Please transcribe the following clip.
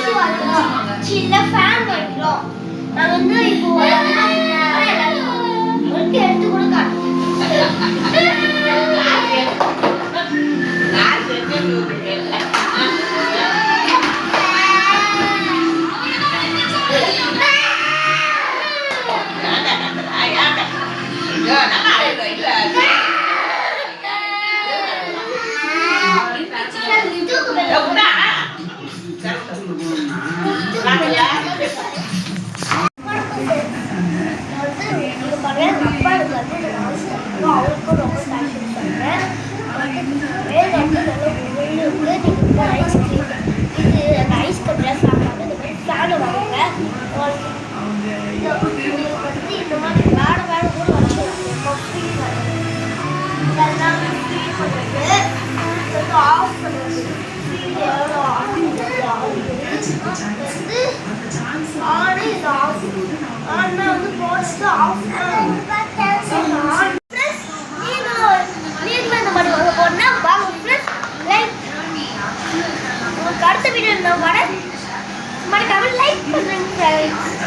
AC வாங்குறோம், சின்ன fan வாங்குறோம். நான் வந்து இப்போ எடுத்து கொடுக்க அவருக்கும் ரொம்ப தேங்க்ஸ் சொல்றேன். ஐஸ்கிரீம் இது அந்த ஐஸ்கிரீம் சாப்பிட்டாங்க. இந்த மாதிரி ஃபேனு வாங்க வந்து இந்த மாதிரி வேறு வேறு கூட வச்சுருவாங்க. ஃப்ரீ இதெல்லாம் ஃப்ரீ பண்ணுறது வந்து ஆஃப் பண்ணுறது. ஃப்ரீ எவ்வளோ ஆஃப் பண்ணுறது வந்து ஆன் இது ஆஃப் ஆனால் வந்து போஸ்ட்டு ஆஃப் நீங்களும் இந்த மாதிரி வாங்க போனால் வாங்க ஃப்ரெண்ட்ஸ். லைக் உங்களுக்கு அடுத்த வீடியோ நான் வரேன். மறக்காமல் லைக் பண்ணுங்க ஃப்ரெண்ட்ஸ்.